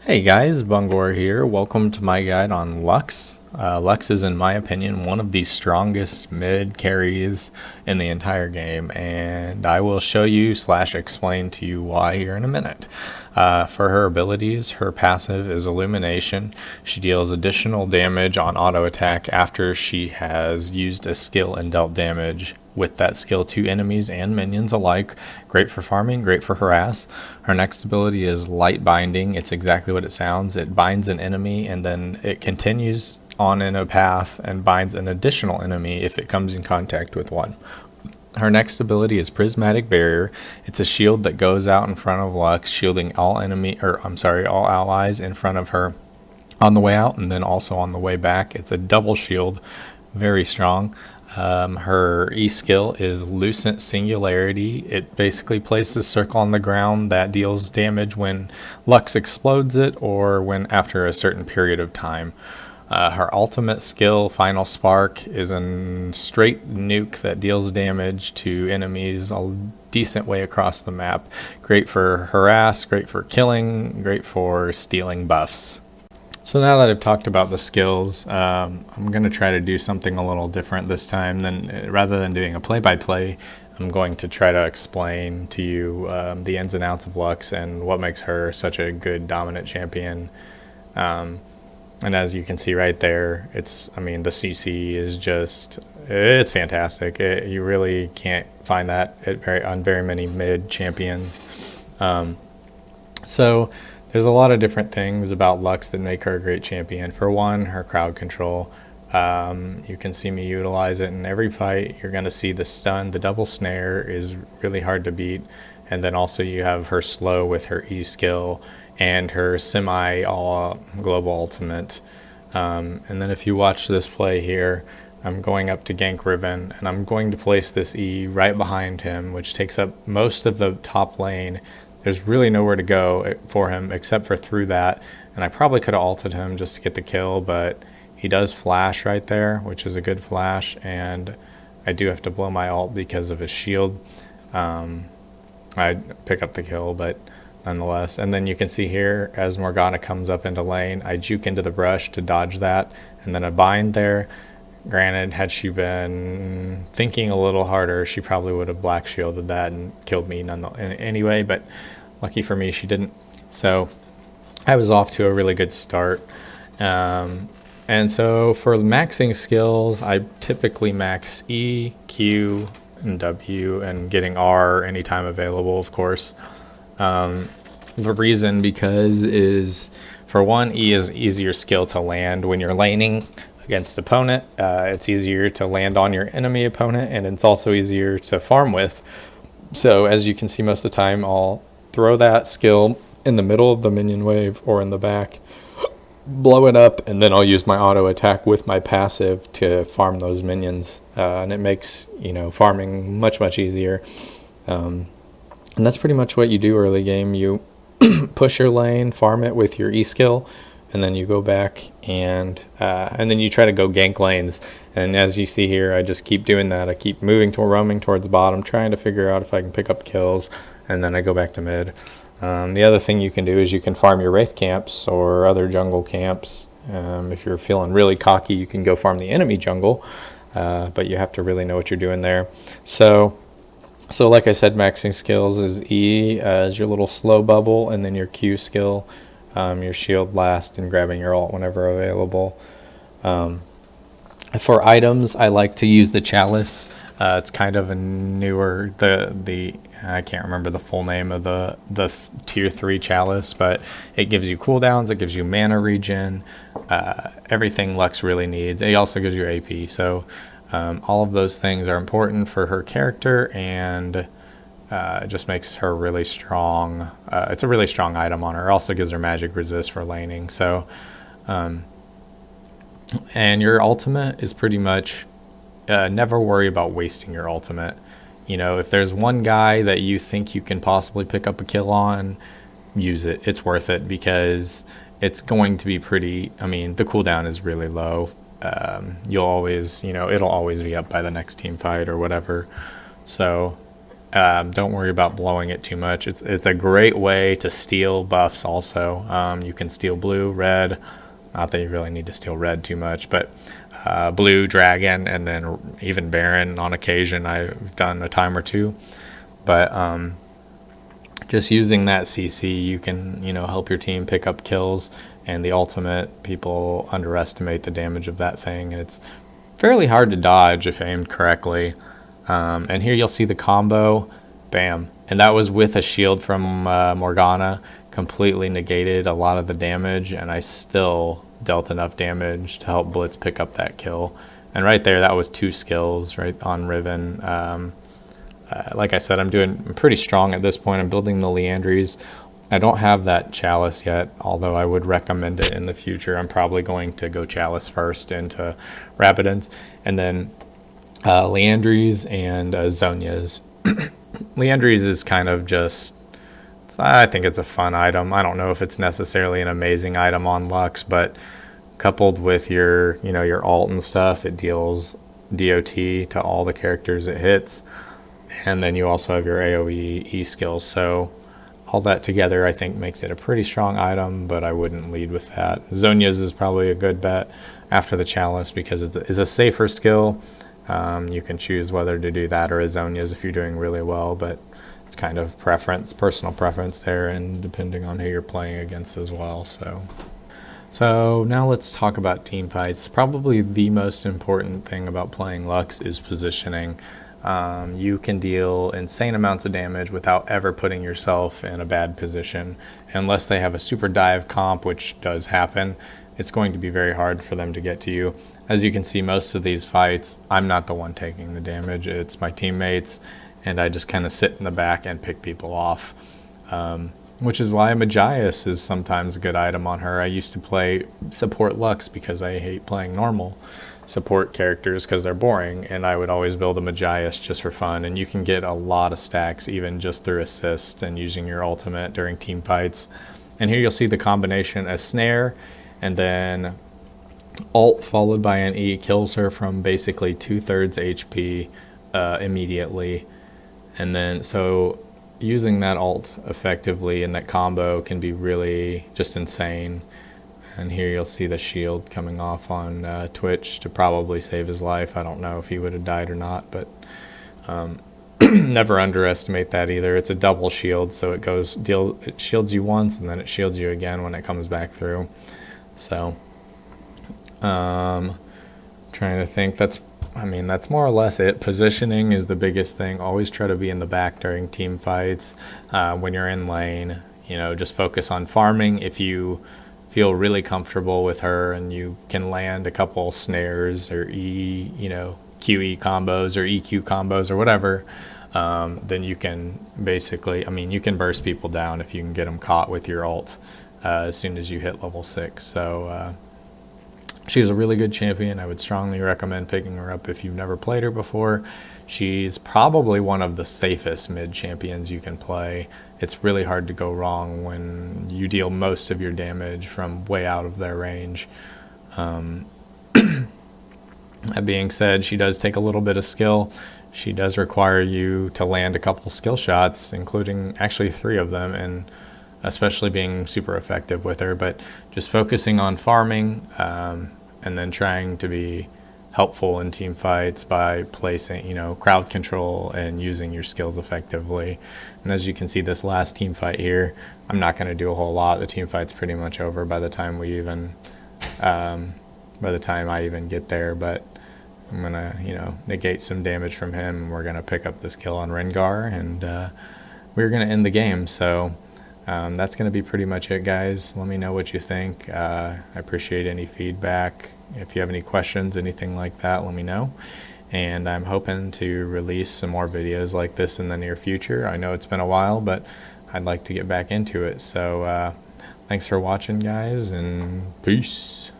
Hey guys, Bungor here. Welcome to my guide on Lux. Lux is, in my opinion, one of the strongest mid carries in the entire game, and I will show you / explain to you why here in a minute. For her abilities, her passive is Illumination. She deals additional damage on auto attack after she has used a skill and dealt damage with that skill to enemies and minions alike. Great for farming, great for harass. Her next ability is Light Binding. It's exactly what it sounds. It binds an enemy and then it continues on in a path and binds an additional enemy if it comes in contact with one. Her next ability is Prismatic Barrier. It's a shield that goes out in front of Lux, shielding all all allies in front of her on the way out and then also on the way back. It's a double shield, very strong. Her E skill is Lucent Singularity. It basically places a circle on the ground that deals damage when Lux explodes it or when after a certain period of time. Her ultimate skill, Final Spark, is a straight nuke that deals damage to enemies a decent way across the map. Great for harass, great for killing, great for stealing buffs. So now that I've talked about the skills, I'm going to try to do something a little different this time. Rather than doing a play-by-play, I'm going to try to explain to you the ins and outs of Lux and what makes her such a good dominant champion. And as you can see right there, the CC is it's fantastic. You really can't find that on very many mid champions. So there's a lot of different things about Lux that make her a great champion. For one, her crowd control. You can see me utilize it in every fight. You're going to see the stun. The double snare is really hard to beat. And then also you have her slow with her E skill and her semi-global ultimate. And then if you watch this play here, I'm going up to gank Riven, and I'm going to place this E right behind him, which takes up most of the top lane. There's really nowhere to go for him except for through that, and I probably could have ulted him just to get the kill, but he does flash right there, which is a good flash, and I do have to blow my ult because of his shield. I pick up the kill, but nonetheless. And then you can see here, as Morgana comes up into lane, I juke into the brush to dodge that, and then a bind there. Granted, had she been thinking a little harder, she probably would have black shielded that and killed me anyway, but lucky for me, she didn't. So I was off to a really good start. And so for maxing skills, I typically max E, Q, and W, and getting R anytime available, of course. The reason is, for one, E is easier skill to land when you're laning against opponent. It's easier to land on your enemy opponent, and it's also easier to farm with. So as you can see, most of the time I'll throw that skill in the middle of the minion wave or in the back, blow it up, and then I'll use my auto attack with my passive to farm those minions, and it makes farming much easier. And that's pretty much what you do early game. You push your lane, farm it with your E skill, and then you go back and then you try to go gank lanes. And as you see here, I just keep doing that. I keep roaming towards the bottom, trying to figure out if I can pick up kills, and then I go back to mid. The other thing you can do is you can farm your Wraith camps or other jungle camps. If you're feeling really cocky, you can go farm the enemy jungle, but you have to really know what you're doing there. So like I said, maxing skills is E as your little slow bubble, and then your Q skill, your shield last, and grabbing your ult whenever available. For items, I like to use the Chalice. It's kind of a newer, I can't remember the full name of the tier 3 Chalice, but it gives you cooldowns, it gives you mana regen, everything Lux really needs. It also gives you AP, so all of those things are important for her character, and it just makes her really strong. It's a really strong item on her. It also gives her magic resist for laning. So, and your ultimate is pretty much never worry about wasting your ultimate. If there's one guy that you think you can possibly pick up a kill on, use it. It's worth it because it's going to be pretty. The cooldown is really low. You'll always, it'll always be up by the next team fight or whatever. So Don't worry about blowing it too much. It's a great way to steal buffs also. You can steal blue, red, not that you really need to steal red too much, but blue, dragon, and then even Baron on occasion. I've done a time or two. But just using that CC, you can, help your team pick up kills. And the ultimate, people underestimate the damage of that thing. And it's fairly hard to dodge if aimed correctly. And here you'll see the combo, bam. And that was with a shield from Morgana, completely negated a lot of the damage, and I still dealt enough damage to help Blitz pick up that kill. And right there, that was 2 skills right on Riven. Like I said, I'm pretty strong at this point. I'm building the Liandry's. I don't have that Chalice yet, although I would recommend it in the future. I'm probably going to go Chalice first into Rabadon's, and then Liandry's and Zhonya's. Liandry's is kind of just, I think it's a fun item. I don't know if it's necessarily an amazing item on Lux, but coupled with your ult and stuff, it deals DOT to all the characters it hits. And then you also have your AoE E skills. So all that together, I think, makes it a pretty strong item, but I wouldn't lead with that. Zhonya's is probably a good bet after the Chalice because it's a safer skill. You can choose whether to do that or a Zhonya's if you're doing really well, but it's kind of preference, personal preference there, and depending on who you're playing against as well. So now let's talk about team fights. Probably the most important thing about playing Lux is positioning. You can deal insane amounts of damage without ever putting yourself in a bad position. Unless they have a super dive comp, which does happen, it's going to be very hard for them to get to you. As you can see, most of these fights, I'm not the one taking the damage. It's my teammates, and I just kind of sit in the back and pick people off. Which is why Magias is sometimes a good item on her. I used to play support Lux because I hate playing normal support characters because they're boring, and I would always build a Magias just for fun. And you can get a lot of stacks even just through assists and using your ultimate during team fights. And here you'll see the combination: a snare and then ult followed by an E kills her from basically 2/3 HP immediately. And then so using that ult effectively in that combo can be really just insane. And here you'll see the shield coming off on Twitch to probably save his life. I don't know if he would have died or not, but never underestimate that either. It's a double shield, so it shields you once and then it shields you again when it comes back through. So trying to think, that's more or less it. Positioning is the biggest thing. Always try to be in the back during team fights. When you're in lane, just focus on farming. If you feel really comfortable with her and you can land a couple snares or QE combos or EQ combos or whatever, then you can basically, you can burst people down if you can get them caught with your ult as soon as you hit level 6. So she's a really good champion. I would strongly recommend picking her up if you've never played her before. She's probably one of the safest mid champions you can play. It's really hard to go wrong when you deal most of your damage from way out of their range. That being said, she does take a little bit of skill. She does require you to land a couple skill shots, including actually 3 of them, and especially being super effective with her. But just focusing on farming and then trying to be helpful in team fights by placing, crowd control and using your skills effectively. And as you can see, this last team fight here, I'm not going to do a whole lot. The team fight's pretty much over by the time I even get there. But I'm gonna, negate some damage from him, and we're gonna pick up this kill on Rengar, and we're gonna end the game. So that's gonna be pretty much it, guys. Let me know what you think. I appreciate any feedback. If you have any questions, anything like that, let me know. And I'm hoping to release some more videos like this in the near future. I know it's been a while, but I'd like to get back into it. So thanks for watching, guys, and peace.